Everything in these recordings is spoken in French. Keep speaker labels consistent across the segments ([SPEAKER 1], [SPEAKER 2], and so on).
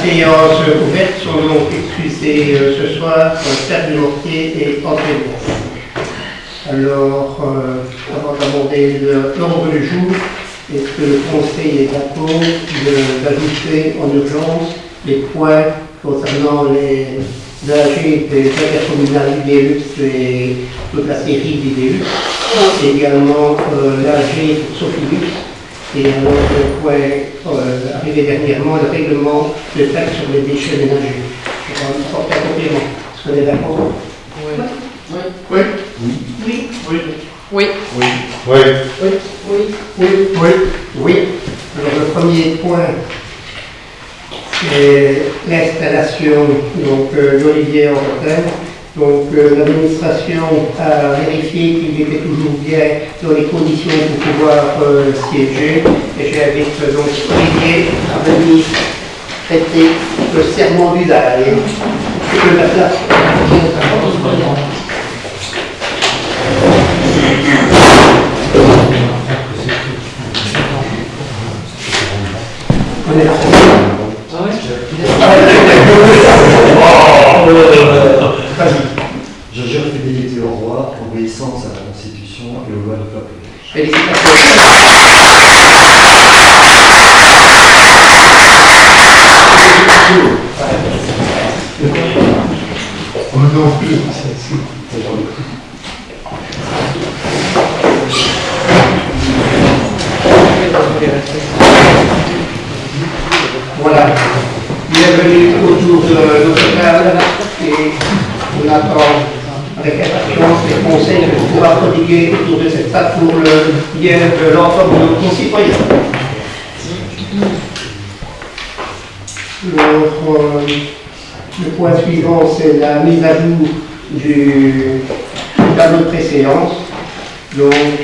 [SPEAKER 1] séance ouverte sont donc excusés ce soir Serge Dumortier et André Bois. Alors, avant d'aborder l'ordre du jour, est-ce que le Conseil est d'accord d'ajouter en urgence les points concernant les AG des intercommunales IDLUX et toute la série d'IDLUX, et également l'AG Sophilux, et alors le point arrivé dernièrement, le règlement de taxe sur les déchets ménagers. On va porter un complément. Est-ce qu'on est d'accord?
[SPEAKER 2] Oui.
[SPEAKER 1] Oui.
[SPEAKER 2] Oui.
[SPEAKER 1] Oui.
[SPEAKER 2] Oui.
[SPEAKER 1] Oui.
[SPEAKER 2] Oui.
[SPEAKER 1] Oui. Oui. Oui. Oui. Oui. Oui. Alors le premier point, c'est l'installation d'Olivier Hortel. Donc l'administration a vérifié qu'il était toujours bien dans les conditions pour pouvoir siéger. Et j'invite donc Olivier à venir traiter le serment d'usage. Tu peux la place. On est là.
[SPEAKER 3] Je jure fidélité au roi, obéissance à la Constitution et aux lois du peuple.
[SPEAKER 1] Félicitations. Voilà. Bienvenue autour de notre table et on attend avec impatience les conseils que vous pourrez prodiguer autour de cette table pour le bien de l'ensemble de nos concitoyens. Le point suivant, c'est la mise à jour du tableau de préséance. Donc,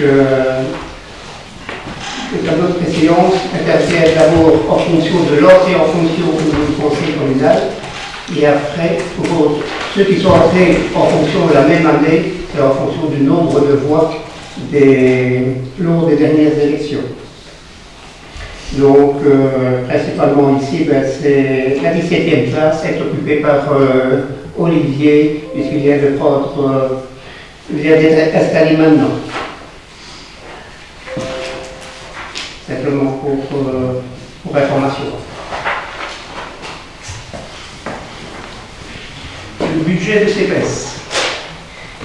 [SPEAKER 1] le tableau de préséance intervient d'abord en fonction de l'entrée en fonction du conseil communal, et après, pour ceux qui sont entrés en fonction de la même année, c'est en fonction du nombre de voix lors des dernières élections. Donc, principalement ici, c'est la 17e place est occupée par Olivier, puisqu'il vient d'être installé maintenant. Simplement pour information. Le budget de CPS.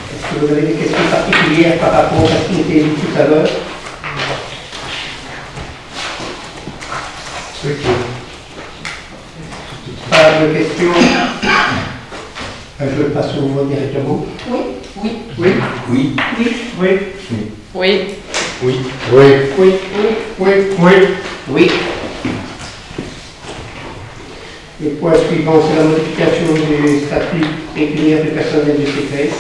[SPEAKER 1] Est-ce que vous avez des questions particulières par rapport à ce qui était dit tout à l'heure? Pas de questions? Je passe au vote directement.
[SPEAKER 4] Oui. Oui.
[SPEAKER 1] Oui.
[SPEAKER 2] Oui.
[SPEAKER 1] Oui. Oui.
[SPEAKER 4] Oui.
[SPEAKER 2] Oui.
[SPEAKER 1] Oui. Oui. Oui. Oui. Oui. Le point suivant, c'est la modification du statut pécuniaire du personnel du CPS.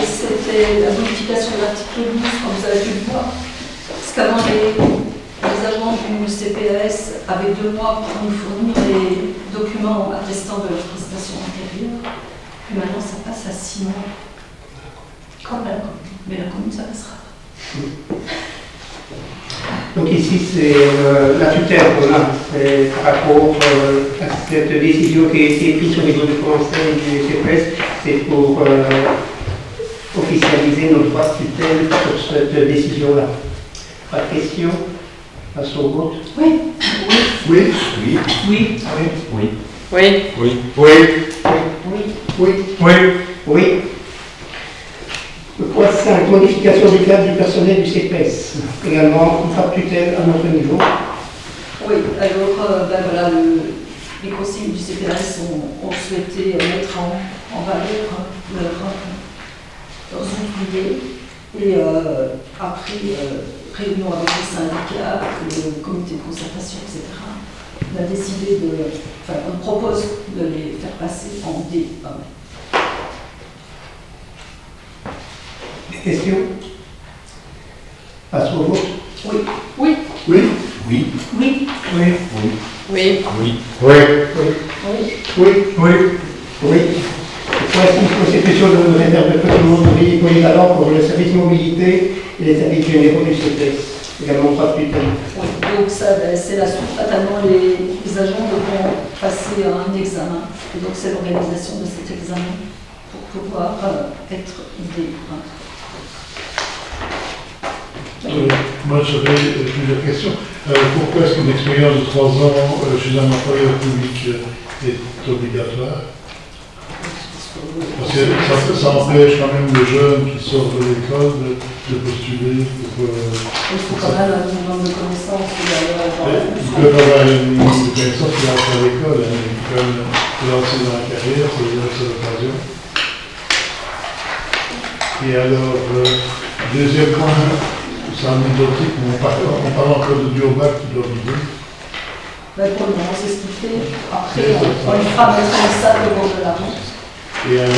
[SPEAKER 4] C'était la modification de l'article 12, comme vous avez pu le voir. Parce qu'avant, les agents du CPS avaient 2 mois pour nous fournir les documents attestant de leur prestation antérieure. Puis maintenant, ça passe à 6 mois. Comme la commune. Mais la commune, ça passera.
[SPEAKER 1] Donc ici, c'est la tutelle qu'on a, c'est par rapport à cette décision qui a été prise au niveau du conseil du CPS, c'est pour officialiser notre droit de tutelle sur cette décision-là. Pas de questions? Passons au vote.
[SPEAKER 4] Oui.
[SPEAKER 1] Oui.
[SPEAKER 2] Oui.
[SPEAKER 1] Oui.
[SPEAKER 2] Oui.
[SPEAKER 4] Oui.
[SPEAKER 2] Oui.
[SPEAKER 1] Oui. Oui. Oui. Oui. Le point 5, modification du cadre du personnel du CPS. Également, une frappe tutelle à notre niveau.
[SPEAKER 4] Oui, alors voilà, les conseillers du CPS ont souhaité mettre en valeur leurs ouvriers. Et après réunion avec les syndicats, le comité de concertation, etc., on a décidé on propose de les faire passer en D1.
[SPEAKER 1] Des questions? Passons au vote.
[SPEAKER 4] Oui. Oui.
[SPEAKER 1] Oui.
[SPEAKER 2] Oui.
[SPEAKER 4] Oui.
[SPEAKER 1] Oui.
[SPEAKER 4] Oui.
[SPEAKER 2] Oui.
[SPEAKER 1] Oui.
[SPEAKER 4] Oui.
[SPEAKER 1] Oui. Oui. Oui. Le point 6, constitution de réserve de patrimoine polyvalent pour le service mobilité et les services généraux du CPS. Également pas de tutelle.
[SPEAKER 4] Oui, donc ça, c'est la suite. Fatalement, les agents devront passer un examen. Et donc c'est l'organisation de cet examen pour pouvoir être guidés.
[SPEAKER 2] Moi, j'avais plusieurs questions. Pourquoi est-ce qu'une expérience de 3 ans chez un employeur public est obligatoire? Parce que ça empêche quand même les jeunes qui sortent de l'école de postuler pour...
[SPEAKER 4] Il faut quand même un minimum de connaissances.
[SPEAKER 2] Ils peuvent avoir une minimum de connaissances qui rentrent à l'école, hein, ils peuvent se lancer dans la carrière, c'est l'occasion. Et alors, deuxième point, c'est anecdotique, on parle encore de Diobac qui doit vivre.
[SPEAKER 4] Pour le moment, c'est ce qu'il fait. Après, on lui fera mettre ça le bord de la route.
[SPEAKER 2] Et alors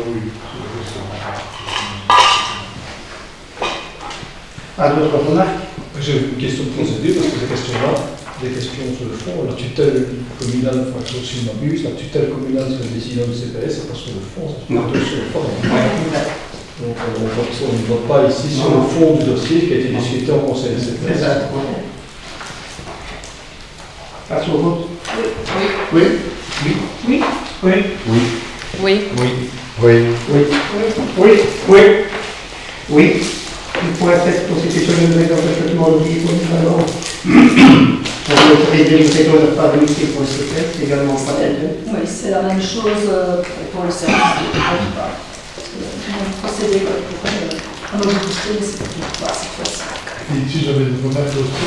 [SPEAKER 2] oui,
[SPEAKER 1] Pas d'autres remarques?
[SPEAKER 5] J'ai une question de procédure, parce que ces questions-là, des questions sur le fond, la tutelle communale, enfin, si je m'abuse, la tutelle communale sur la décision du CPS, c'est pas sur le fond, c'est plutôt sur le fond. Donc on ne vote pas ici sur le fond du dossier qui a été discuté en conseil de CPS.
[SPEAKER 1] Exactement. Passe au vote.
[SPEAKER 4] Oui.
[SPEAKER 1] Oui. Oui. Oui. Oui.
[SPEAKER 6] Oui.
[SPEAKER 3] Oui.
[SPEAKER 1] Oui. Oui. Oui. Oui. Le point 7, constitutionnel de l'enregistrement de vie polyvalent. Pour l'autorité du secteur de stabilité pour le CPS, également pas d'aide.
[SPEAKER 4] Oui, c'est la même chose pour le service de l'État. On procédé pour un modifier, mais c'est pas cette fois-ci.
[SPEAKER 2] et ici j'avais une remarque aussi,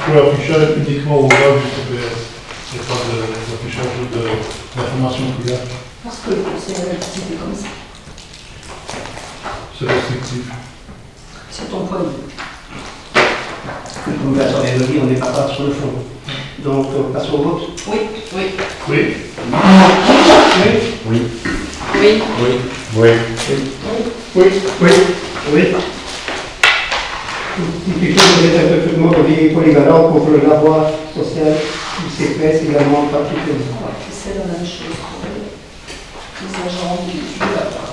[SPEAKER 2] pour l'affichage uniquement au bas du CPS, il n'y a pas d'affichage d'informations privées,
[SPEAKER 4] Parce que le conseil a décidé comme ça.
[SPEAKER 2] c'est restrictif.
[SPEAKER 4] C'est ton point de vue.
[SPEAKER 1] Comme la soirée de vie, on n'est pas sur le fond. Donc, on passe au vote.
[SPEAKER 4] Oui, oui.
[SPEAKER 2] Oui.
[SPEAKER 1] Oui.
[SPEAKER 3] Oui.
[SPEAKER 6] Oui.
[SPEAKER 3] Oui. Oui.
[SPEAKER 1] Oui. Oui. Oui. Constitution de recrutement de vie polyvalent pour le laboratoire social du CPS, également pas tutelle.
[SPEAKER 4] C'est la même chose pour les agents du laboratoire.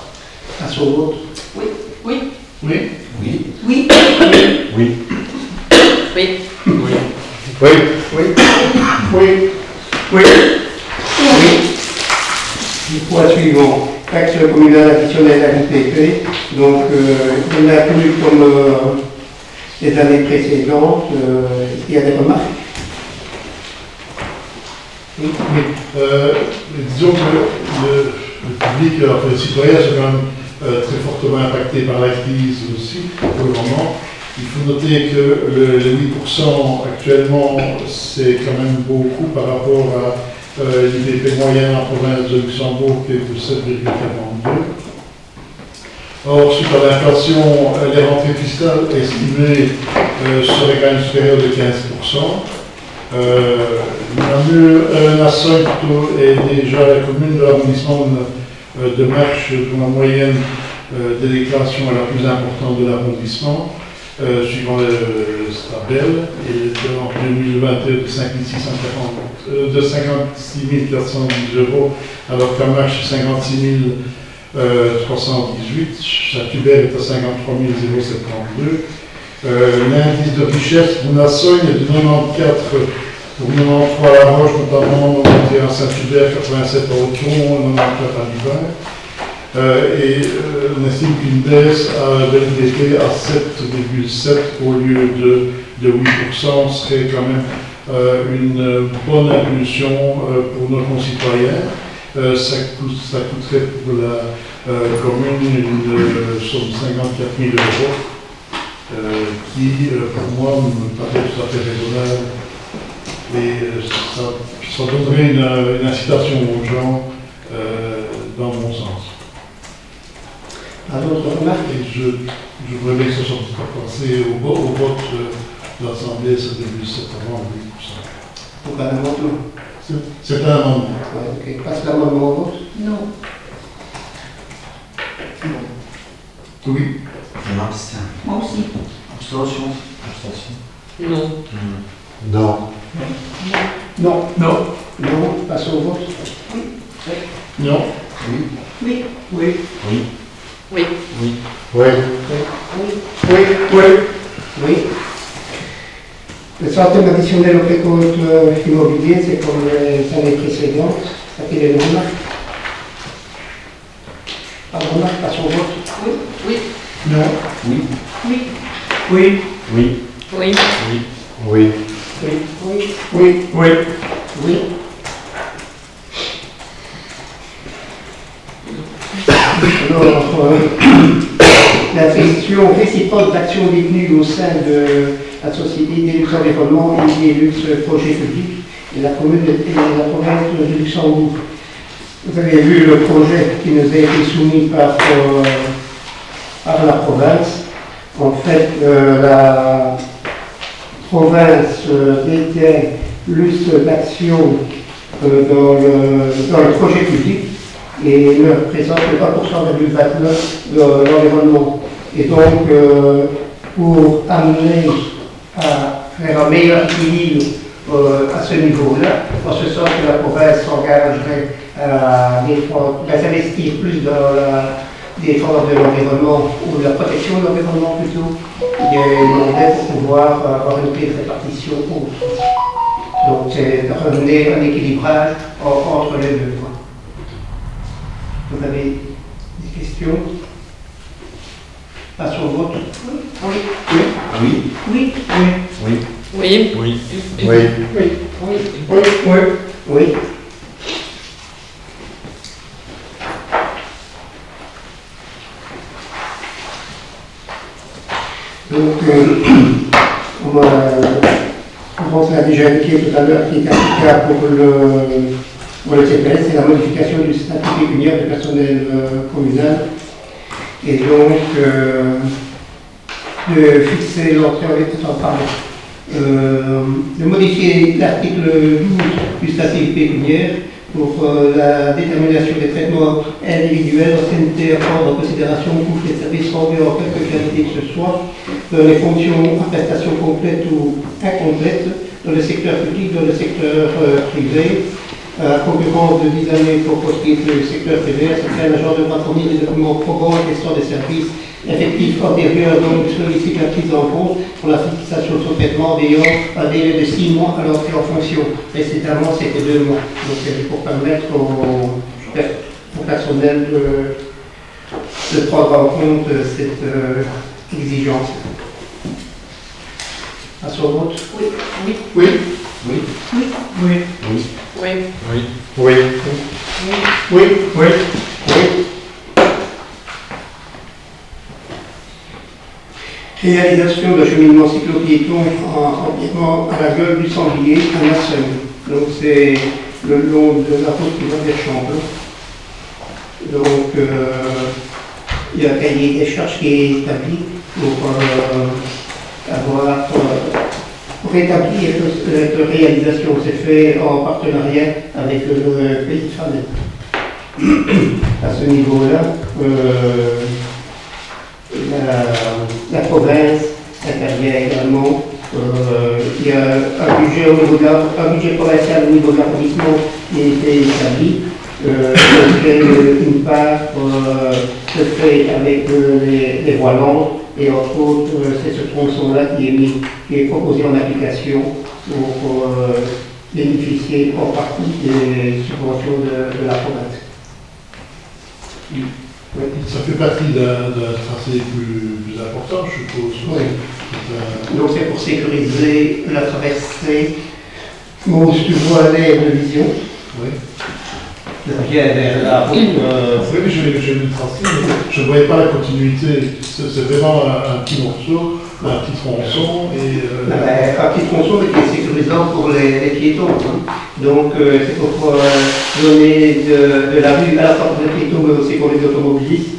[SPEAKER 1] Passe au vote.
[SPEAKER 4] Oui, oui,
[SPEAKER 2] Oui.
[SPEAKER 3] Oui.
[SPEAKER 4] oui,
[SPEAKER 3] Oui.
[SPEAKER 6] Oui.
[SPEAKER 3] Oui.
[SPEAKER 1] Oui. Oui. Oui. Oui. Oui. Le point suivant. Taxe communale additionnelle à l'IPP. Donc, on a plus comme les années précédentes. Il y a des remarques.
[SPEAKER 2] Oui. Disons que le public, enfin, les citoyens sont quand même très fortement impactés par la crise aussi, pour le moment. Il faut noter que les 8% actuellement, c'est quand même beaucoup par rapport à l'IVP moyenne en province de Luxembourg qui est de 7,42. Or, suite à l'inflation, les rentrées fiscales estimées seraient quand même supérieures de 15%. La seuil plutôt est déjà la commune de l'arrondissement de Marche, dont la moyenne des déclarations est la plus importante de l'arrondissement, suivant le Stabel, et en 2021 de 56 410 euros, alors qu'à Marche, 56 318, Châtubert est à 53 072. L'indice de richesse pour Nassogne est de 94 pour 93 à La Roche, notamment 91 à Saint-Hubert, 87 à Auton, 94 à Liban. Et on estime qu'une baisse de l'IDP à 7,7 au lieu de 8% serait quand même une bonne impulsion pour nos concitoyens. Ça coûterait pour la commune une somme de 54 000 euros. Qui, pour moi, me paraît tout à fait raisonnable. Et ça donnerait une incitation aux gens dans mon sens.
[SPEAKER 1] À d'autres remarques?
[SPEAKER 2] Et je voudrais bien que ce soit passé au vote de l'Assemblée, 7,7 avant 8%.
[SPEAKER 1] Pour un amendement.
[SPEAKER 2] C'est un amendement.
[SPEAKER 1] Ouais, ok. Passe l'amendement au vote.
[SPEAKER 4] non.
[SPEAKER 2] Oui.
[SPEAKER 3] Je m'abstiens.
[SPEAKER 4] Moi aussi.
[SPEAKER 3] Abstention. Abstention.
[SPEAKER 6] Non.
[SPEAKER 3] Non.
[SPEAKER 1] Non. Non. Non. Passe au vote.
[SPEAKER 2] Non.
[SPEAKER 3] Oui.
[SPEAKER 4] Oui,
[SPEAKER 1] Oui.
[SPEAKER 3] Oui.
[SPEAKER 6] Oui.
[SPEAKER 3] Oui. Oui.
[SPEAKER 1] Oui. Oui. Oui. Oui. Le centième additionnel au précompte immobilier, c'est comme les années précédentes. Ça fait les remarques. Pas de remarques, pas sur vote.
[SPEAKER 6] Oui. Oui.
[SPEAKER 1] Non.
[SPEAKER 3] Oui.
[SPEAKER 4] Oui.
[SPEAKER 1] Oui.
[SPEAKER 3] Oui.
[SPEAKER 6] Oui.
[SPEAKER 3] Oui.
[SPEAKER 1] Oui. Oui. Oui. Oui. Oui. Alors, la question réciproque d'action détenue au sein de la société Délux Environnement et Délux Projet Public et la commune et la province de Luxembourg. Vous avez vu le projet qui nous a été soumis par la province. En fait, la province détient plus d'action dans le projet public et ne représente que 3,29% de l'environnement. Et donc, pour amener à faire un meilleur équilibre à ce niveau-là, en ce sens que la province s'engagerait à investir plus dans la défense de l'environnement ou la protection de l'environnement plutôt, il y a demandé pour pouvoir avoir une clé de répartition autre. Donc c'est ramener un équilibrage entre les deux. Vous avez des questions? Passons au vote.
[SPEAKER 3] Oui.
[SPEAKER 1] Oui.
[SPEAKER 3] Oui.
[SPEAKER 1] Oui.
[SPEAKER 6] Oui.
[SPEAKER 3] Oui.
[SPEAKER 1] Oui. Oui. Oui. Oui. Donc, on a déjà indiqué tout à l'heure qui est applicable pour le CPS, c'est la modification du statut pécuniaire du personnel communal. Et donc, de fixer l'entrée en pardon. De modifier l'article 12 du statut pécuniaire pour la détermination des traitements individuels, ancienneté à prendre en considération, coût des services rendus en quelque qualité que ce soit, dans les fonctions à prestations complètes ou incomplètes, dans le secteur public, dans le secteur privé. Concurrence de 10 années pour poster le secteur privé, c'est l'agent devra fournir des documents probants en question des services effectifs antérieurs, donc sollicite la prise en compte pour la fixation de son traitement ayant un délai de 6 mois à l'entrée en fonction. Précédemment, c'était 2 mois. Donc c'est pour permettre au personnel de prendre en compte cette exigence. À son vote?
[SPEAKER 4] Oui. Oui.
[SPEAKER 1] Oui.
[SPEAKER 3] Oui.
[SPEAKER 1] Oui.
[SPEAKER 6] Oui.
[SPEAKER 3] Oui.
[SPEAKER 2] Oui.
[SPEAKER 1] Oui. Oui. Oui. Réalisation de cheminement cyclo-piéton entièrement à la gueule du sanglier à Nassau. Donc c'est le long de la route qui va vers Chamblon. Donc il y a un cahier des charges qui est établi pour pour établir cette réalisation. C'est fait en partenariat avec le pays de Fanel. À ce niveau-là, la province intervient également. Il y a un budget provincial au niveau de l'arrondissement qui a été établi. Une part se fait avec les voies longues et entre autres c'est ce tronçon-là qui est proposé en application pour bénéficier en partie des subventions de la province.
[SPEAKER 2] Ça fait partie d'un tracé plus important, je suppose.
[SPEAKER 1] Oui. Donc c'est pour sécuriser la traversée. Bon, si tu vois l'air de vision.
[SPEAKER 2] Oui.
[SPEAKER 1] Vient vers la route.
[SPEAKER 2] Oui, mais j'ai vu le tracé, mais je ne voyais pas la continuité. C'est vraiment un petit morceau, un petit tronçon.
[SPEAKER 1] Un petit tronçon qui est sécurisant pour les piétons. Hein. Donc c'est pour donner de la vue à la sortie des piétons, mais aussi pour les automobilistes,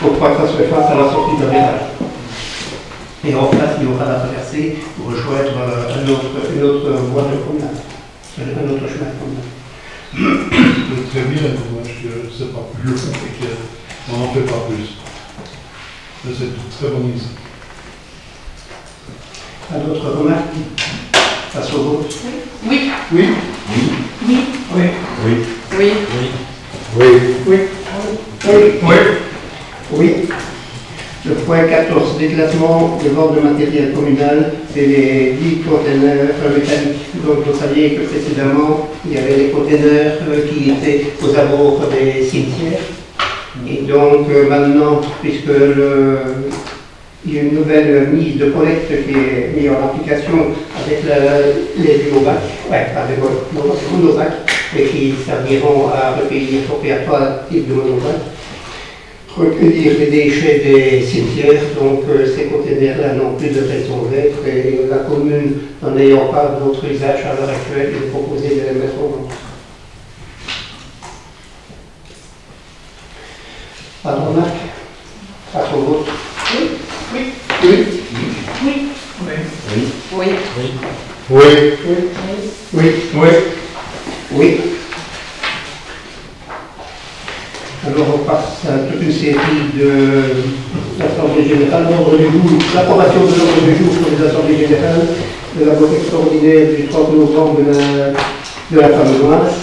[SPEAKER 1] pour pas que ça se fasse à la sortie d'un village. Et en face, il y aura la traversée pour rejoindre une autre voie de promenade, un autre chemin de promenade.
[SPEAKER 2] Très bien, moi je ne sais pas plus long et qu'on n'en fait pas plus. C'est une très bonne idée.
[SPEAKER 1] Pas d'autres remarques? Face au vote?
[SPEAKER 6] Oui.
[SPEAKER 1] Oui.
[SPEAKER 3] Oui.
[SPEAKER 1] Oui. Oui.
[SPEAKER 3] Oui.
[SPEAKER 6] Oui.
[SPEAKER 3] Oui.
[SPEAKER 1] Oui. Oui. Oui. Oui. Le point 14, déclassement de vente de matériel communal, c'est les 10 conteneurs métalliques. Donc vous saviez que précédemment, il y avait des conteneurs qui étaient aux abords des cimetières. Et donc maintenant, puisque il y a une nouvelle mise de collecte qui est mise en application avec les monobacs, et qui serviront à recueillir à 3 types de monobacs. Recueillir les déchets des cimetières, donc ces conteneurs-là n'ont plus de raison d'être et la commune, en n'ayant pas d'autre usage à l'heure actuelle, est proposée de les mettre en vente. Pas de remarque? Pas son vote?
[SPEAKER 2] Oui.
[SPEAKER 6] Oui.
[SPEAKER 2] Oui.
[SPEAKER 6] Oui.
[SPEAKER 1] Oui. Alors on passe à toute une série de l'Assemblée générale, l'ordre du jour, l'approbation de l'ordre du jour pour les Assemblées générales de la vote extraordinaire du 30 novembre de la Famenoise.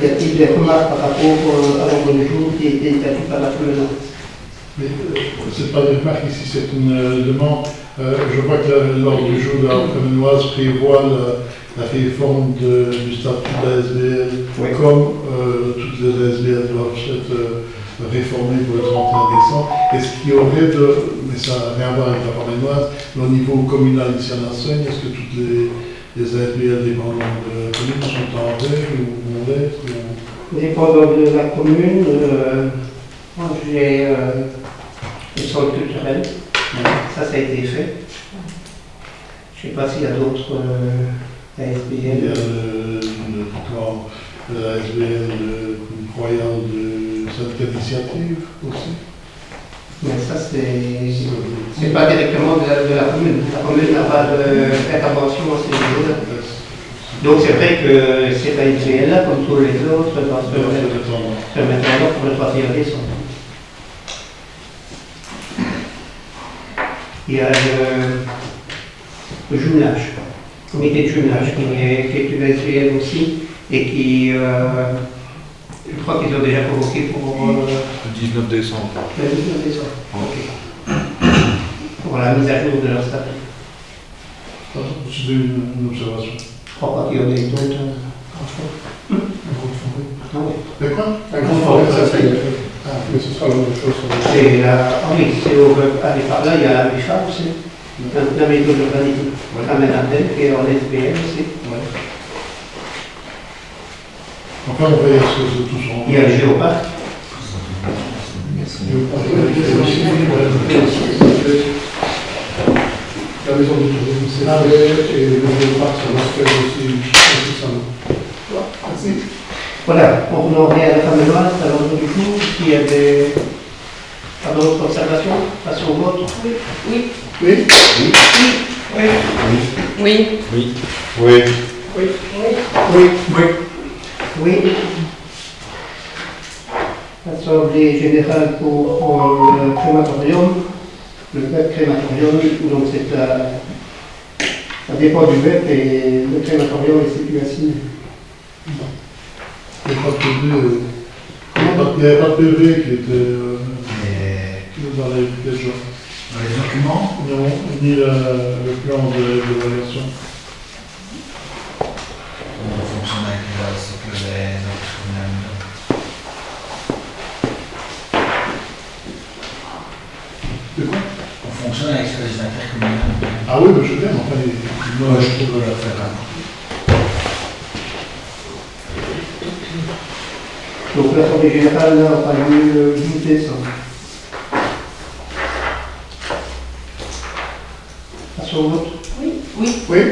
[SPEAKER 1] Y a-t-il des remarques par rapport à l'ordre du jour qui a été établi par la Famenoise?
[SPEAKER 2] Mais ce n'est pas des remarques ici, c'est une demande. Je vois que l'ordre du jour de la Famenoise prévoit la réforme du statut de la SBL, comme toutes les SBL doivent être réformées pour le 31 décembre. Est-ce qu'il y aurait mais ça n'a rien à voir avec la Famenoise, mais au niveau communal ici à Nassogne, est-ce que toutes les SBL dépendantes de la commune sont en règle ou vont l'être
[SPEAKER 1] Dépendant de la commune, moi j'ai le centre culturel, ça a été fait. Je ne sais pas s'il y a d'autres ASBL.
[SPEAKER 2] Il y a la SBL royale de cette initiative aussi.
[SPEAKER 1] Mais ça, c'est pas directement de la commune. La commune n'a pas d'intervention à ce niveau-là. Donc c'est vrai que cette ASBL-là, comme tous les autres, doit se mettre en œuvre pour le 31 décembre. Il y a le jumelage, le comité de jumelage qui est une SBL aussi et qui, je crois qu'ils ont déjà convoqué pour
[SPEAKER 7] Le 19 décembre.
[SPEAKER 1] le 19 décembre. Ok. Pour la mise à jour de leur statut.
[SPEAKER 2] C'est une observation.
[SPEAKER 1] Je crois pas qu'il y en ait d'autres.
[SPEAKER 2] Un groupe forêt.
[SPEAKER 1] Ah oui.
[SPEAKER 2] Mais quoi
[SPEAKER 1] Un groupe forêt, ça y est.
[SPEAKER 2] Mais ce sera la même chose.
[SPEAKER 1] C'est oui, c'est allez, par là, il y a la BIFA aussi. La méthode d'urbanisme. La Ménantelle qui est en SBL aussi.
[SPEAKER 2] Enfin, on veille à ce que tout soit.
[SPEAKER 1] Il y a le géoparc.
[SPEAKER 2] La maison du tourisme, c'est fait, et le géoparc, ça va se faire aussi incessamment. Merci.
[SPEAKER 1] Voilà, on en revient à la Famenoise, à l'ordre du jour. S'il y a pas d'autres observations, passons au vote.
[SPEAKER 6] Oui.
[SPEAKER 2] Oui.
[SPEAKER 1] Assemblée générale pour le crématorium. Le web crématorium, donc ça dépend du web et le crématorium est situé à Sine.
[SPEAKER 2] Il n'y avait pas de PV qui était dans les déjà.
[SPEAKER 8] Dans les documents,
[SPEAKER 2] Non, ni le plan d'évaluation.
[SPEAKER 8] on fonctionne avec ce que les
[SPEAKER 2] De quoi
[SPEAKER 8] on fonctionne avec ce que les intercommunales.
[SPEAKER 2] Ah oui, mais je l'aime, enfin,
[SPEAKER 8] Moi, je trouve le faire.
[SPEAKER 1] Donc l'Assemblée générale là, aura lieu le 12 décembre. Passons au vote.
[SPEAKER 6] Oui.
[SPEAKER 2] Oui.
[SPEAKER 6] Oui.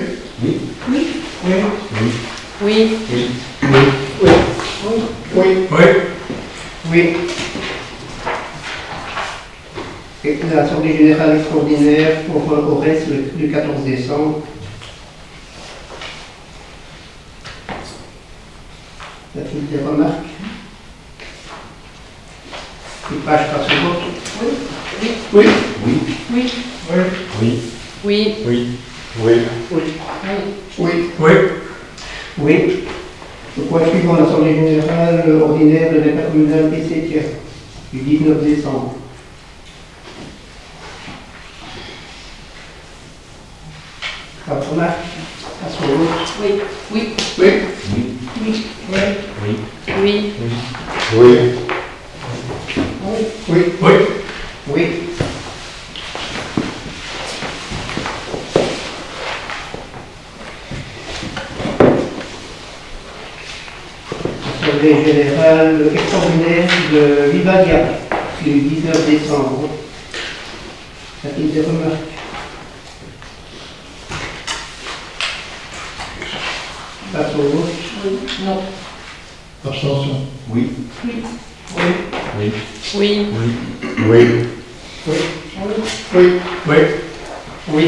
[SPEAKER 1] Oui. Et l'Assemblée générale extraordinaire pour au reste du 14 décembre. Y a-t-il des remarques? Les pages passent au vote.
[SPEAKER 2] Oui.
[SPEAKER 1] Oui. Le point suivant, l'Assemblée générale ordinaire de l'intercommunal PC du 19 décembre. Votre remarque à son vote.
[SPEAKER 4] Oui. Oui.
[SPEAKER 1] Oui.
[SPEAKER 4] Oui.
[SPEAKER 6] Oui.
[SPEAKER 1] Oui.
[SPEAKER 4] Oui.
[SPEAKER 1] Oui. Oui. Oui. Assemblée générale extraordinaire de Vivalia, le 19 décembre. Y a-t-il des remarques? Passe au vote.
[SPEAKER 4] Oui. Non.
[SPEAKER 2] Abstention.
[SPEAKER 3] Oui.
[SPEAKER 4] Oui.
[SPEAKER 1] Oui.
[SPEAKER 3] Oui.
[SPEAKER 6] Oui.
[SPEAKER 3] Oui.
[SPEAKER 1] Oui. Oui. Oui. Oui. Oui.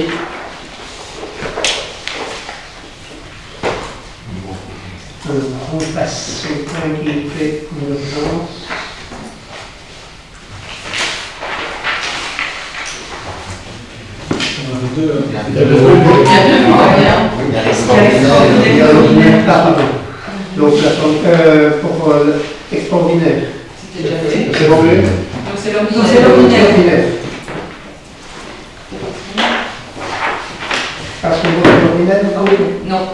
[SPEAKER 1] Alors, on passe au point qui fait l'urgence.
[SPEAKER 5] On avait deux.
[SPEAKER 2] Il y a deux.
[SPEAKER 1] Extraordinaire, pardon. Donc, pour extraordinaire.
[SPEAKER 4] C'était déjà fait.
[SPEAKER 2] C'est l'anglais.
[SPEAKER 4] Donc c'est l'ordinaire.
[SPEAKER 1] Extraordinaire. Parce que votre ordinaire,
[SPEAKER 4] Non.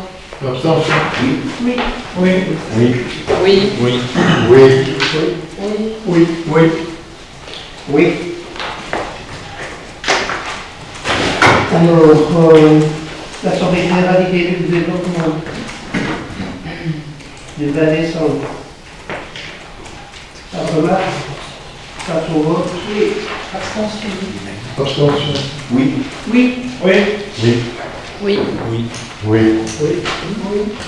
[SPEAKER 2] Abstention.
[SPEAKER 1] Oui.
[SPEAKER 4] Oui.
[SPEAKER 1] Oui.
[SPEAKER 3] Oui.
[SPEAKER 6] Oui.
[SPEAKER 3] Oui.
[SPEAKER 1] Oui.
[SPEAKER 4] Oui.
[SPEAKER 1] Oui. Oui. Oui. Alors, l'Assemblée générale du développement du 20 décembre. Ça remarque? Passe au vote.
[SPEAKER 4] Oui. Abstention.
[SPEAKER 2] Abstention.
[SPEAKER 3] Oui.
[SPEAKER 4] Oui.
[SPEAKER 1] Oui.
[SPEAKER 3] Oui.
[SPEAKER 6] Oui.
[SPEAKER 3] Oui.
[SPEAKER 1] Oui.
[SPEAKER 3] Oui.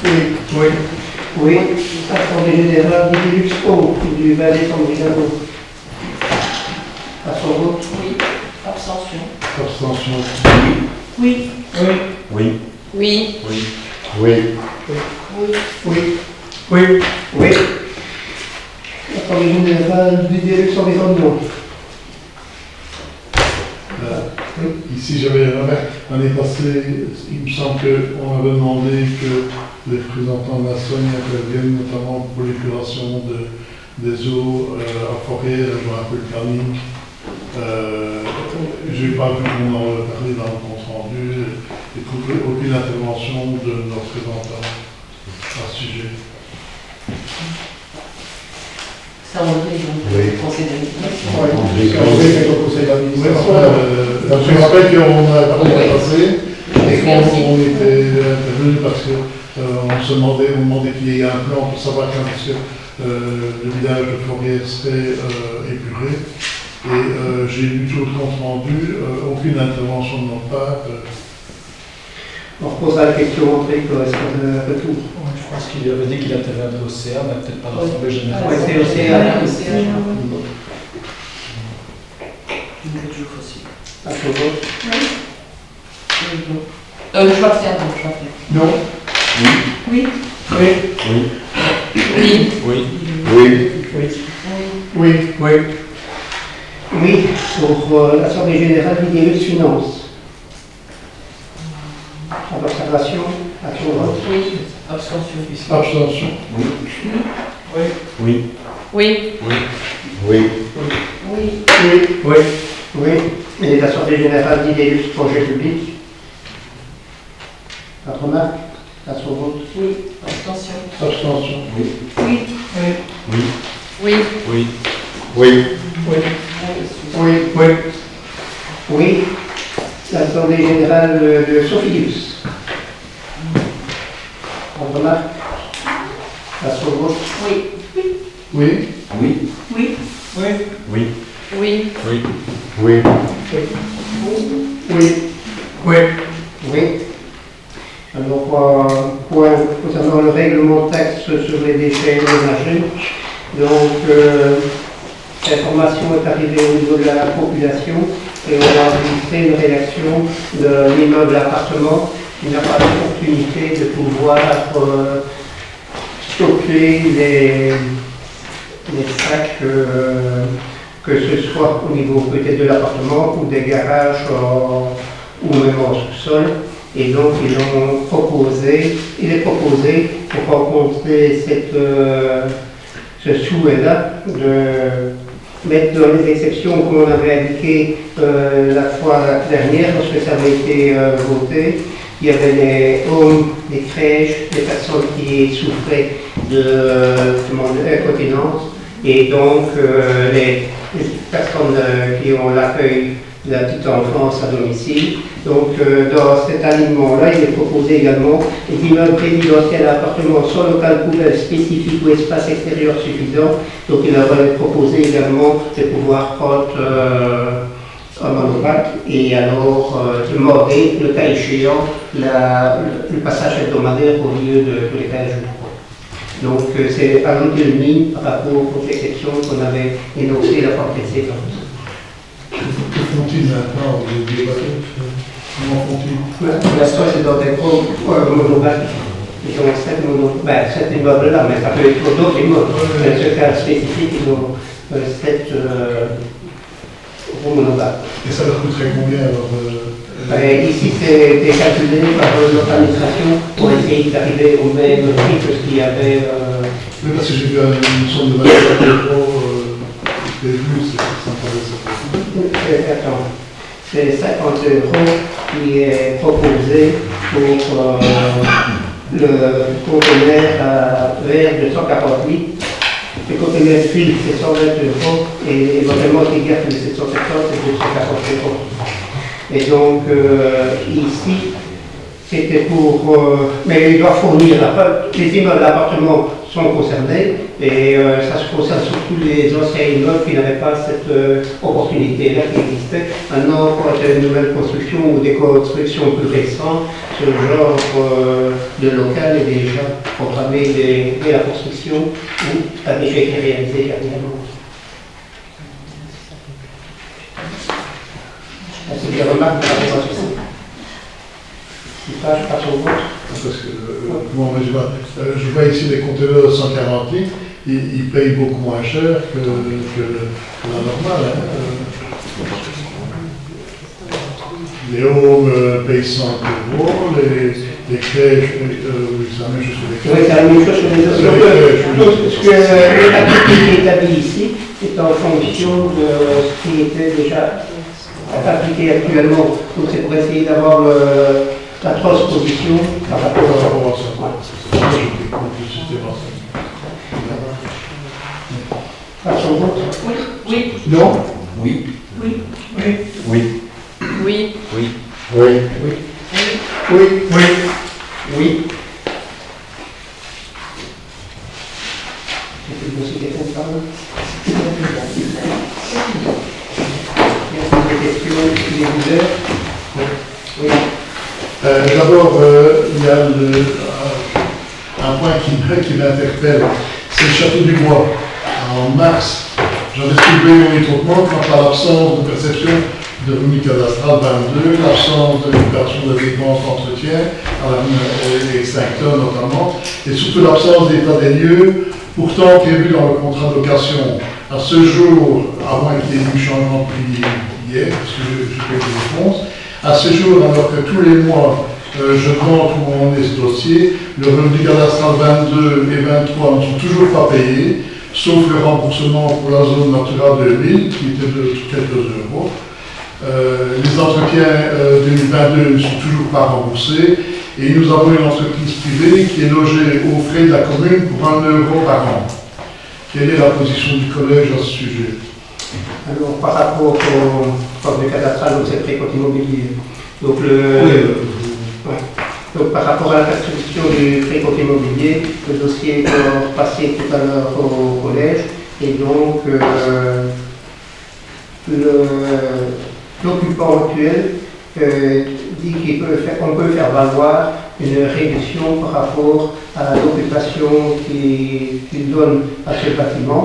[SPEAKER 1] Oui. Oui. Oui. Assemblée générale du Luxo du 20 décembre également. Passe au vote.
[SPEAKER 4] Oui. Abstention.
[SPEAKER 2] Abstention.
[SPEAKER 4] Oui.
[SPEAKER 1] Oui.
[SPEAKER 3] Oui.
[SPEAKER 6] Oui.
[SPEAKER 3] Oui.
[SPEAKER 1] Oui.
[SPEAKER 4] Oui.
[SPEAKER 1] Oui. Oui. Oui. Assemblée générale du Luxo environnement.
[SPEAKER 2] Ici, j'avais l'année passée, il me semble qu'on avait demandé que les représentants de la Sogne interviennent, notamment pour l'épuration des eaux à forêt, je vois un peu le planning. Je n'ai pas vu qu'on en avait parlé dans le compte rendu, et aucune intervention de nos représentants à ce sujet.
[SPEAKER 4] Ça on le dit,
[SPEAKER 3] Oui.
[SPEAKER 4] le conseil d'administration.
[SPEAKER 1] Oui.
[SPEAKER 2] Je rappelle qu'on a parlé l'année passée et qu'on était intervenu parce qu'on se demandait, on demandait qu'il y ait un plan pour savoir quand est-ce que le village de Fourrière serait épuré. Et j'ai lu tout le compte rendu, aucune intervention de notre part.
[SPEAKER 1] On reposera la question après qu'il correspond à retour.
[SPEAKER 5] Je pense qu'il avait dit qu'il interviendrait au CA, mais peut-être pas dans l'Assemblée générale.
[SPEAKER 1] Ouais, c'est au CA. Passe au vote.
[SPEAKER 4] Je m'abstiens, non, je m'abstiens.
[SPEAKER 1] Non.
[SPEAKER 4] Oui.
[SPEAKER 1] Oui.
[SPEAKER 3] Oui.
[SPEAKER 6] Oui.
[SPEAKER 3] Oui.
[SPEAKER 1] Oui. Oui. Oui. Oui, pour l'Assemblée générale du DE de finances. En observation, action vote.
[SPEAKER 4] Oui. Abstention.
[SPEAKER 2] Abstention.
[SPEAKER 3] Oui.
[SPEAKER 1] Oui.
[SPEAKER 3] Oui.
[SPEAKER 6] Oui.
[SPEAKER 3] Oui. Oui.
[SPEAKER 4] Oui.
[SPEAKER 1] Oui. Oui. Oui. Et l'Assemblée générale d'Idélus projet public. Pas de remarque? Action vote.
[SPEAKER 4] Oui. Abstention.
[SPEAKER 2] Abstention.
[SPEAKER 3] Oui.
[SPEAKER 4] Oui.
[SPEAKER 1] Oui.
[SPEAKER 3] Oui.
[SPEAKER 6] Oui.
[SPEAKER 3] Oui.
[SPEAKER 1] Oui. Oui.
[SPEAKER 4] Oui.
[SPEAKER 1] Oui. Oui. Oui. L'Assemblée générale de Sophilius. On remarque? Action vote.
[SPEAKER 4] Oui.
[SPEAKER 2] Oui.
[SPEAKER 3] Oui.
[SPEAKER 4] Oui.
[SPEAKER 1] Oui.
[SPEAKER 3] Oui.
[SPEAKER 6] Oui.
[SPEAKER 3] Oui.
[SPEAKER 1] Oui. Oui. Oui. Oui. Alors, point concernant le règlement de taxe sur les déchets ménagers. Donc, l'information est arrivée au niveau de la population et on a fait une rédaction de l'immeuble appartement qui n'a pas l'opportunité de pouvoir stocker les sacs, que ce soit au niveau peut-être de l'appartement ou des garages ou même en sous-sol. Et donc il est proposé pour rencontrer ce souhait-là de mettre dans les exceptions comme on avait indiqué la fois dernière lorsque ça avait été voté, Il y avait les homes, les crèches, les personnes qui souffraient d'incontinence et donc les personnes qui ont l'accueil de la petite enfance à domicile. Donc dans cet alignement-là, il est proposé également les immeubles résidentiels à appartements sans local poubelle spécifique ou espace extérieur suffisant. Donc il aurait proposé également de pouvoir prendre un monopack et alors demander, le cas échéant, le passage hebdomadaire au lieu de tous les 15 jours. Donc c'est ajouter une ligne par rapport aux exceptions qu'on avait énoncées la fois précédente.
[SPEAKER 2] Que font-ils maintenant des bateaux? Comment font-ils?
[SPEAKER 1] Pour l'instant, c'est dans des gros monopack. Ils ont 7 immeubles là, mais ça peut être d'autres immeubles. Dans ce cas spécifique, ils ont 7 gros monopack.
[SPEAKER 2] Et ça leur coûterait combien alors
[SPEAKER 1] Ici, c'est calculé par notre administration pour essayer d'arriver au même prix que ce qu'il y avait.
[SPEAKER 2] Oui, parce que j'ai vu une somme de valeur des vues, ça m'intéresse.
[SPEAKER 1] Attends, c'est 50 € qui est proposé pour le conteneur à verre de 140 litres. Le conteneur fil, c'est 120 € et éventuellement, qui garde les 750, c'est 240 €. Et donc, ici, c'était pour... mais il doit fournir... les immeubles d'appartements sont concernés et ça se concerne surtout les anciens immeubles qui n'avaient pas cette opportunité-là qui existait. Maintenant, pour une nouvelle construction ou des constructions plus récentes, ce genre de local est déjà programmé dès la construction ou a déjà été réalisé dernièrement. C'est des remarques par rapport à ceci. Si pas, je passe au vote.
[SPEAKER 2] Parce que je vois ici les conteneurs de 140 litres, ils payent beaucoup moins cher que la normale. Les homes payent 100 €, les crèches, oui, c'est la même chose que les crèches.
[SPEAKER 1] Oui, c'est la même chose que les autres. Ce que l'activité qui est établie ici est en fonction de ce qui était déjà appliqué actuellement. Donc c'est pour essayer d'avoir la transposition par rapport à ça. Passons au vote.
[SPEAKER 4] Oui.
[SPEAKER 2] Non?
[SPEAKER 8] Oui.
[SPEAKER 4] Oui.
[SPEAKER 3] Oui.
[SPEAKER 6] Oui.
[SPEAKER 8] Oui.
[SPEAKER 3] Oui.
[SPEAKER 1] Oui. Oui. Oui. C'est une considération de parole. Des questions, les leaders. Oui.
[SPEAKER 2] D'abord, il y a un point qui m'interpelle, c'est le château du Bois. En mars, j'avais soulevé mon étonnement quant à l'absence de perception de remis cadastral 22, l'absence de récupération de dépenses d'entretien, les extincteurs notamment, et surtout l'absence d'état des lieux, pourtant prévu dans le contrat de location. À ce jour, à moins qu'il y ait eu changement depuis hier, parce que je fais des réponses, à ce jour, alors que tous les mois, je demande où on est ce dossier, le revenu cadastral 22 et 23 ne sont toujours pas payés, sauf le remboursement pour la zone Natura 2000, qui était de quelques euros. Les entretiens 2022 ne sont toujours pas remboursés, et nous avons une entreprise privée qui est logée aux frais de la commune pour 1 € par an. Quelle est la position du collège à ce sujet?
[SPEAKER 1] Alors, par rapport au revenu cadastral, donc c'est précompte immobilier. Donc, donc, par rapport à la construction du précompte immobilier, le dossier est passé tout à l'heure au collège et donc l'occupant actuel dit qu'on peut faire valoir une réduction par rapport à l'occupation qu'il donne à ce bâtiment.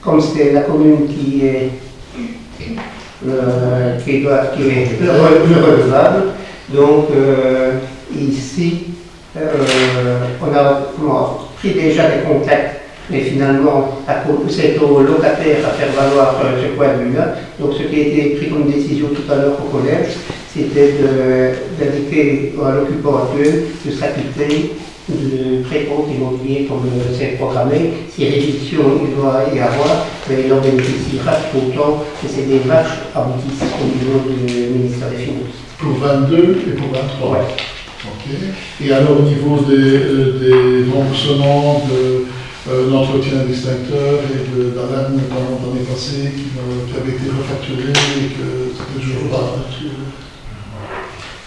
[SPEAKER 1] Comme c'est la commune qui est redevable, donc ici on a pris déjà des contacts, mais finalement c'est au locataire à faire valoir ce point de vue-là. Donc ce qui a été pris comme décision tout à l'heure au collège, c'était d'indiquer à l'occupant actuel de s'acquitter de précompte immobilier comme c'est programmé. Si réduction il doit y avoir, mais il en bénéficiera tout autant que ces démarches aboutissent au niveau du ministère des Finances.
[SPEAKER 2] Pour 22 et pour 23.
[SPEAKER 1] Ouais.
[SPEAKER 2] Ok. Et alors au niveau des remboursements d'entretien d'extincteurs et d'alarme dans l'année passée qui avaient été refacturés et que c'était toujours pas.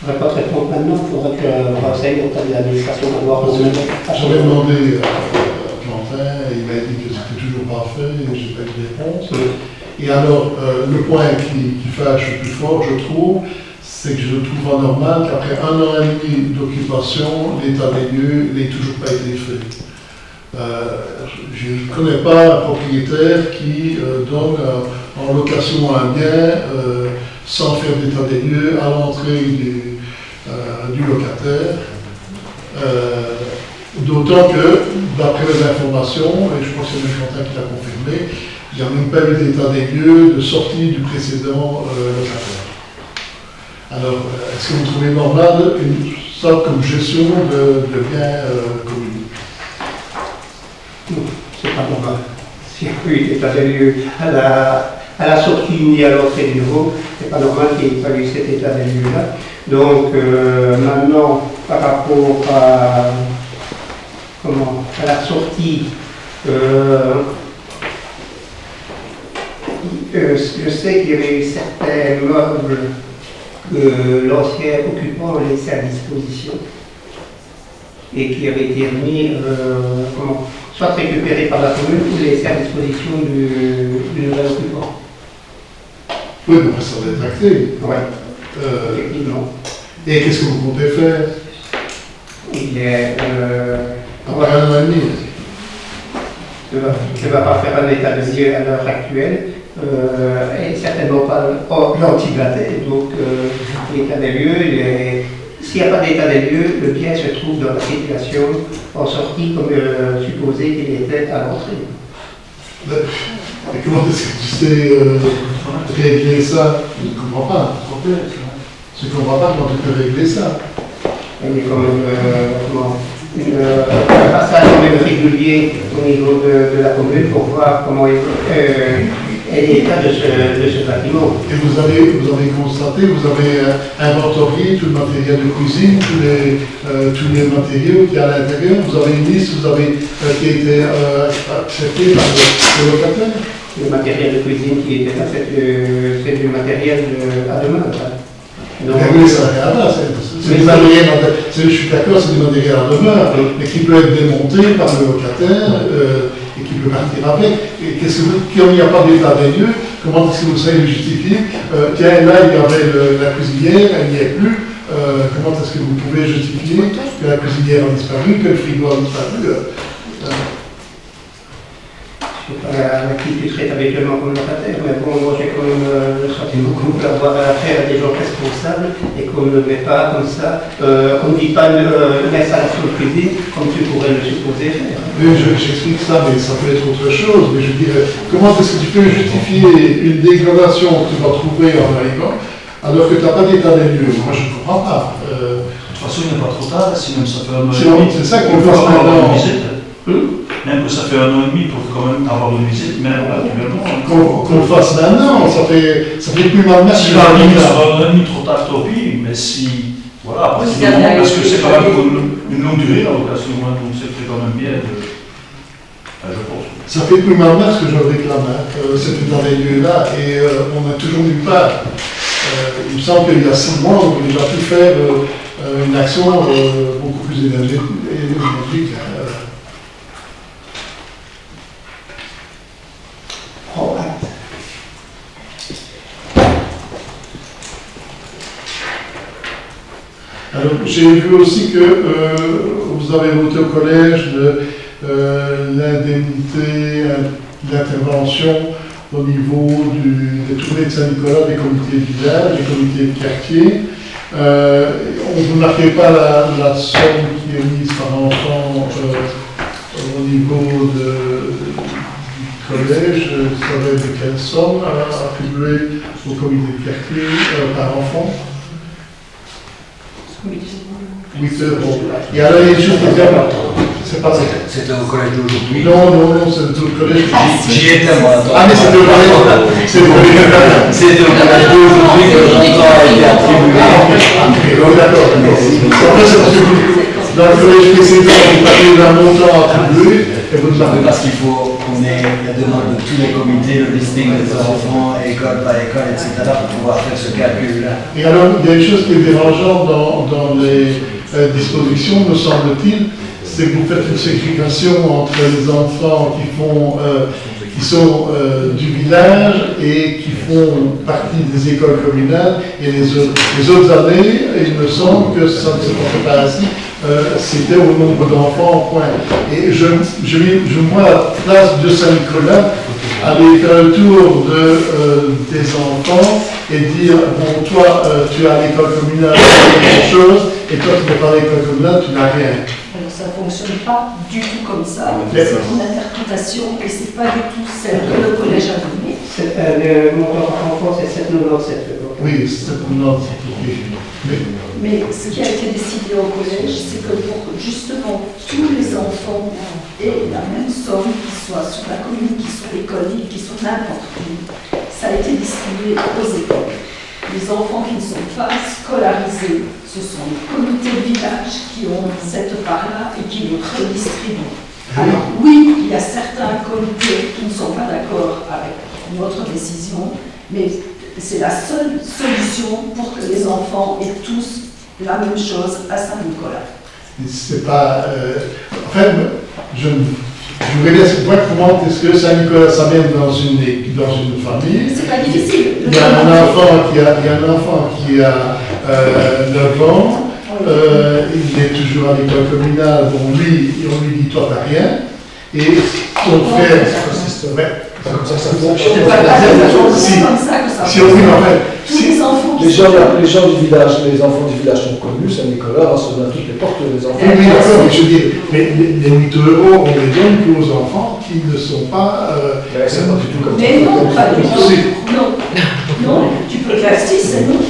[SPEAKER 1] Je ne pourrais pas te répondre maintenant, il faudrait que je renseigne auprès de l'administration pour voir comment
[SPEAKER 2] J'avais demandé à Quentin et il m'a dit que c'était toujours pas fait et je n'ai pas eu de réponse. Et alors, le point qui fâche le plus fort, je trouve, c'est que je trouve anormal qu'après 1 an et demi d'occupation, l'état des lieux n'ait toujours pas été fait. Je ne connais pas un propriétaire qui donne en location un bien sans faire d'état des lieux à l'entrée du locataire. D'autant que, d'après les informations, et je pense que c'est le Quentin qui l'a confirmé, il n'y a même pas eu d'état des lieux de sortie du précédent locataire. Alors, est-ce que vous trouvez normal ça comme gestion de biens communaux?
[SPEAKER 1] Non, c'est pas normal. S'il y a eu d'état des lieux à la sortie ni à l'entrée du nouveau, c'est pas normal qu'il n'y ait pas eu cet état des lieux-là. Donc maintenant, par rapport à la sortie, je sais qu'il y avait eu certains meubles que l'ancien occupant laissait à disposition et qui avaient été remis, soit récupérés par la commune ou laissés à disposition du nouvel occupant.
[SPEAKER 2] Oui, mais ça va être acté.
[SPEAKER 1] Oui, effectivement.
[SPEAKER 2] Et qu'est-ce que vous comptez faire
[SPEAKER 1] Il est.
[SPEAKER 2] après 1 an et demi?
[SPEAKER 1] Je ne vais pas faire un état de lieu à l'heure actuelle, et certainement pas l'antidaté. Donc, l'état des lieux, s'il n'y a pas d'état des lieux, le bien se trouve dans la situation en sortie comme supposé qu'il était à l'entrée.
[SPEAKER 2] Et comment est-ce que tu sais régler ça? Je ne comprends pas. Je ne comprends pas comment tu peux régler ça.
[SPEAKER 1] Il y a quand même un passage même régulier au niveau de la commune pour voir comment est l'état de ce bâtiment.
[SPEAKER 2] Et vous avez constaté, vous avez inventorié tout le matériel de cuisine, tous les matériaux qui y a à l'intérieur. Vous avez une liste, qui a été acceptée par le locataire?
[SPEAKER 1] Le matériel de cuisine qui était là, c'est du matériel à demain.
[SPEAKER 2] Donc, oui, ça n'a rien à voir. C'est du matériel, je suis d'accord, c'est du matériel à demeure, mais qui peut être démonté par le locataire et qui peut partir avec. Et quand il n'y a pas d'état des lieux, comment est-ce que vous savez le justifier? Tiens, là, il y avait la cuisinière, elle n'y est plus. Comment est-ce que vous pouvez justifier que la cuisinière a disparu, que le frigo a disparu?
[SPEAKER 1] Je ne sais pas avec qui tu traites habituellement comme locataire, mais bon, moi j'ai quand même le sentiment qu'on peut avoir affaire à des gens responsables et qu'on ne le met pas comme ça. On ne dit pas l'installation de cuisine comme tu pourrais le supposer faire.
[SPEAKER 2] Oui, j'explique ça, mais ça peut être autre chose. Mais je dirais, comment est-ce que tu peux justifier une dégradation que tu vas trouver en arrivant alors que tu n'as pas d'état des lieux? Moi, je ne comprends pas.
[SPEAKER 7] De toute façon, il n'est pas trop tard, si même ça fait 1 an et demi.
[SPEAKER 2] C'est ça qu'on
[SPEAKER 7] peut
[SPEAKER 2] fasse
[SPEAKER 7] avoir
[SPEAKER 2] maintenant.
[SPEAKER 7] une visite. Même que ça fait 1 an et demi, pour quand même avoir une visite, même actuellement.
[SPEAKER 2] Qu'on le fasse maintenant, ça fait plus mal même.
[SPEAKER 7] Si la ligne sera 1 an et demi trop tard, tant pis, mais si. Voilà, après, c'est normal, parce que c'est quand même une longue durée la location, hein, donc c'est quand même bien, je pense.
[SPEAKER 2] Ça fait plus mal ce que je réclame, c'était dans les lieux-là, et on n'a toujours nulle part. Il me semble qu'il y a 6 mois, on a déjà pu faire une action beaucoup plus énergique. Alors, j'ai vu aussi que vous avez voté au collège de l'indemnité d'intervention au niveau des tournées de Saint-Nicolas, des comités de village, des comités de quartier. On ne marquait pas la somme qui est mise par enfant au niveau du collège. Vous savez de quelle somme attribuée au comité de quartier par enfant? 8 euros. Et alors, il y a une chose qui est importante. C'est pas ça.
[SPEAKER 8] C'était au collège d'aujourd'hui.
[SPEAKER 2] Non, c'est au collège.
[SPEAKER 8] J'y étais moi.
[SPEAKER 2] Ah, mais c'était au collège. C'est au collège.
[SPEAKER 8] C'était au collège d'aujourd'hui que le montant a été attribué.
[SPEAKER 2] D'accord. Après, c'est parce que dans le collège précédent, vous parlez d'un montant attribué, et vous ne
[SPEAKER 8] Parce qu'il faut qu'on ait la demande de tous les comités, le listing des enfants, école par école, etc., pour pouvoir faire ce calcul-là.
[SPEAKER 2] Et alors, il y a une chose qui est dérangeante dans les dispositions, me semble-t-il, c'est que vous faites une ségrégation entre les enfants qui sont du village et qui font partie des écoles communales et les autres années, il me semble que ça ne se passait pas ainsi, c'était au nombre d'enfants, point. Et je vois la place de Saint-Nicolas aller faire le tour des enfants et dire, bon, toi, tu es à l'école communale, tu as quelque chose, et toi, tu n'es pas à l'école communale, tu n'as rien.
[SPEAKER 4] Alors, ça ne fonctionne pas du tout comme ça. C'est une interprétation et ce n'est pas du tout celle que le collège a donnée.
[SPEAKER 1] Le montant par enfant, c'est 7,97 euros.
[SPEAKER 2] Oui, c'est non,
[SPEAKER 4] Mais ce qui a été décidé au collège, c'est que pour justement tous les enfants aient la même somme, qu'ils soient sur la commune, qu'ils soient l'école, qu'ils soient n'importe où, ça a été distribué aux écoles. Les enfants qui ne sont pas scolarisés, ce sont les comités de village qui ont cette part-là et qui le redistribuent. Alors oui, il y a certains comités qui ne sont pas d'accord avec notre décision, mais c'est la seule solution pour que les enfants aient tous la même chose à Saint-Nicolas.
[SPEAKER 2] C'est pas. En fait, je voudrais laisser voir comment est-ce que Saint-Nicolas s'amène dans une famille.
[SPEAKER 4] C'est pas difficile.
[SPEAKER 2] Il y a un enfant qui a 9 ans. Il est toujours à l'école communale. Bon, lui, on lui dit toi t'as rien. Et son frère.
[SPEAKER 5] C'est comme ça que ça fonctionne.
[SPEAKER 4] C'est pas comme ça que ça fonctionne. Tous les enfants
[SPEAKER 5] Les gens du village, les enfants du village sont connus, Saint-Nicolas se donne toutes les portes des enfants.
[SPEAKER 2] Oui, d'accord, mais je veux dire, les 8 euros, on les donne qu'aux enfants qui ne sont pas.
[SPEAKER 5] C'est pas du tout comme ça.
[SPEAKER 4] Mais non, pas du tout. Non, tu peux faire 6 et non.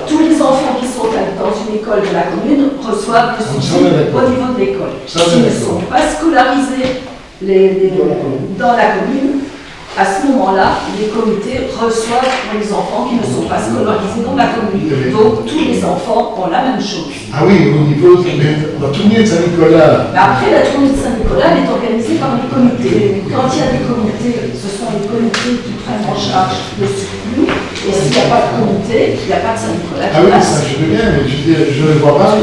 [SPEAKER 4] Tous les enfants qui sont dans une école de la commune reçoivent le soutien au niveau de l'école. S'ils ne sont pas scolarisés dans la commune, à ce moment-là, les comités reçoivent les enfants qui ne sont pas scolarisés dans la commune. Donc tous les enfants ont la même chose.
[SPEAKER 2] Ah oui, au niveau de la tournée de Saint-Nicolas.
[SPEAKER 4] Mais après, la tournée de Saint-Nicolas, elle est organisée par les comités. Quand il y a des comités, ce sont les comités qui prennent en charge le surplus. Et s'il n'y a pas de comité, il n'y a pas de Saint-Nicolas qui
[SPEAKER 2] Ah oui,
[SPEAKER 4] passe.
[SPEAKER 2] ça je veux bien, mais je veux dire, je ne vois pas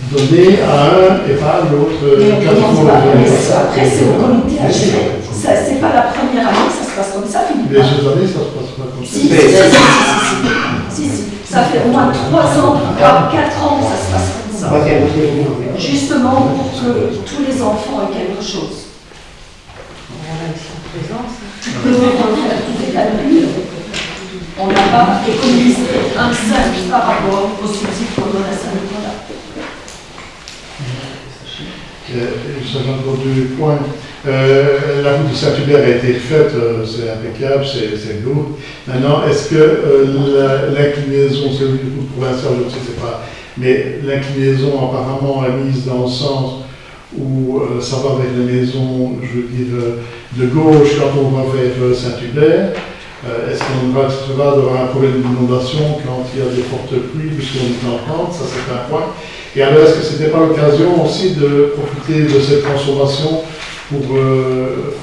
[SPEAKER 2] donner à un et pas à l'autre.
[SPEAKER 4] Après, c'est au comité à gérer. Ce n'est pas la première année que ça se passe comme ça, Philippe.
[SPEAKER 2] Les autres années, ça se passe pas comme ça.
[SPEAKER 4] Si. Ça fait au moins 3 ans, 4 ans que ça se passe comme ça. Justement pour que tous les enfants aient quelque chose. Tu peux faire tous les calculs. On n'a pas économisé un cent par rapport aux subsides qu'on donne à Saint-Nicolas.
[SPEAKER 2] Ça j'en encore 2 points. La route de Saint-Hubert a été faite, c'est impeccable, c'est lourd. Maintenant, est-ce que l'inclinaison, c'est une route provinciale, je ne sais pas, mais l'inclinaison apparemment est mise dans le sens où ça va vers les maisons, je veux dire, de gauche quand on va vers Saint-Hubert. Est-ce qu'on va avoir un problème d'inondation quand il y a des fortes pluies, puisqu'on est en pente, ça c'est un point. Et alors, est-ce que ce n'était pas l'occasion aussi de profiter de cette transformation pour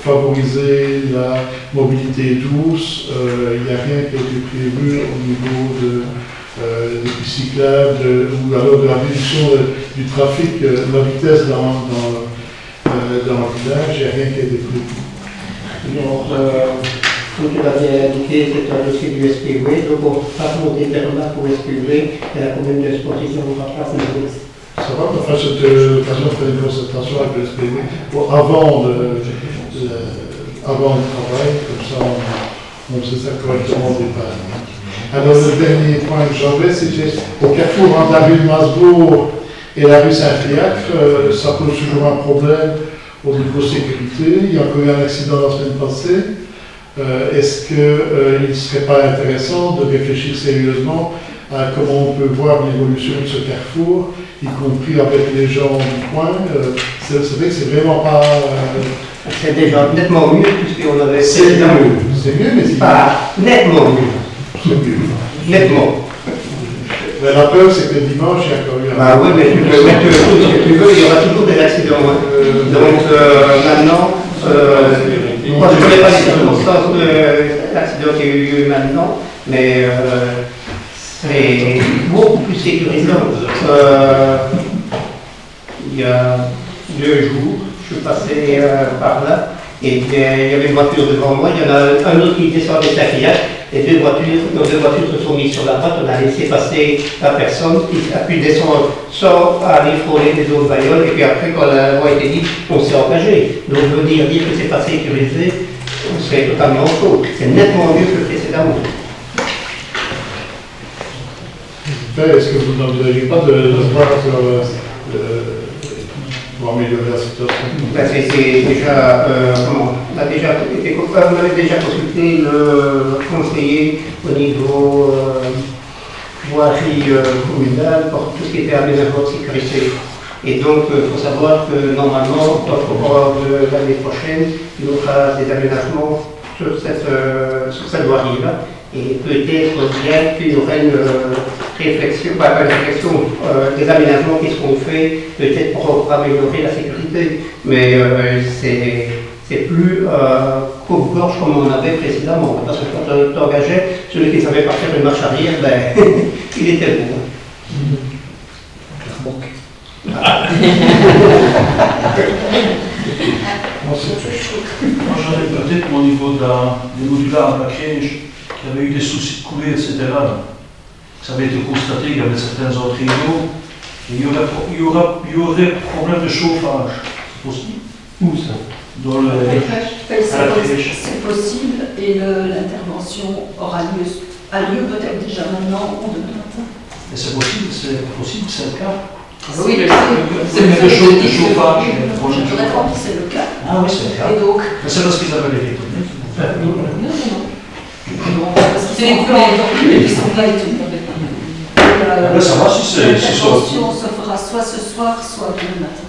[SPEAKER 2] favoriser la mobilité douce? Il n'y a rien qui a été prévu au niveau des pistes cyclables ou alors de la réduction du trafic, de la vitesse dans le village, il n'y a rien qui a été prévu.
[SPEAKER 1] Donc, comme tu l'as bien indiqué, c'est un dossier du SPV, donc on va monter vers là pour SPV et la commune de Sporting on va pas faire.
[SPEAKER 2] Ça va, enfin, c'était l'occasion de faire une concertation avec le SPV avant le travail, comme ça on sait ça correctement au départ. Alors le dernier point que j'avais, c'était au carrefour entre la rue de Masbourg et la rue Saint-Fiacre, ça pose toujours un problème au niveau sécurité. Il y a encore eu un accident la semaine passée. Est-ce qu'il ne serait pas intéressant de réfléchir sérieusement à comment on peut voir l'évolution de ce carrefour, y compris avec les gens du coin. C'est vrai que c'est vraiment pas...
[SPEAKER 1] C'est déjà nettement mieux puisqu'on avait...
[SPEAKER 2] C'est mieux, mais c'est
[SPEAKER 1] pas nettement mieux.
[SPEAKER 2] C'est mieux.
[SPEAKER 1] Nettement.
[SPEAKER 2] Mais la peur, c'est que dimanche, il y a encore eu un...
[SPEAKER 1] Bah oui, mais tu peux mettre tout ce que tu veux, il y aura toujours des accidents. Donc maintenant, moi je ne connais pas les circonstances de l'accident qui a eu lieu maintenant, mais c'est beaucoup plus sécurisant. Il y a 2 jours, je suis passé par là, et il y avait une voiture devant moi, il y en a un autre qui descendait sa fillette, et nos deux voitures se sont mises sur la droite, on a laissé passer la personne qui a pu descendre sans aller frôler les autres bagnoles, et puis après, quand la loi a été dite, on s'est engagé. Donc venir dire que c'est pas sécurisé, c'est totalement faux. C'est nettement mieux que précédemment.
[SPEAKER 2] Est-ce que vous n'envisagez pas de voir pour améliorer la situation?
[SPEAKER 1] Ben, c'est déjà, on avait déjà consulté le conseiller au niveau voirie communale pour tout ce qui était aménagement de sécurité. Et donc, il faut savoir que normalement, au cours de l'année prochaine, il y aura des aménagements sur cette voirie-là. Et peut-être bien qu'il y aura une réflexion, pas une réflexion, des aménagements qui seront faits peut-être pour améliorer la sécurité. Mais c'est plus coupe-gorge comme on avait précédemment. Parce que quand on t'engageait, celui qui ne savait pas faire une marche arrière, ben, il était bon.
[SPEAKER 7] Moi j'avais peut-être au niveau des modulars à la crèche, qu'il y avait eu des soucis de coulée, etc. Ça avait été constaté qu'il y avait certains entrées d'eau. Il y aurait problème de chauffage. C'est possible?
[SPEAKER 1] Où ça?
[SPEAKER 7] Dans le...
[SPEAKER 4] C'est possible et l'intervention a lieu peut-être déjà maintenant ou demain matin.
[SPEAKER 7] Et c'est possible, c'est le cas.
[SPEAKER 6] Oui,
[SPEAKER 7] c'est le chauffage.
[SPEAKER 4] Je voudrais croire que c'est le cas.
[SPEAKER 7] Ah oui, c'est le cas.
[SPEAKER 4] Et donc,
[SPEAKER 7] Mais c'est parce qu'ils avaient les détonné.
[SPEAKER 4] parce que c'est les plans qui sont là et tout.
[SPEAKER 7] Ça va si c'est...
[SPEAKER 4] L'intervention se fera soit ce soir, soit demain matin.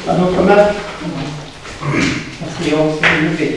[SPEAKER 1] À notre marque, la séance est levée.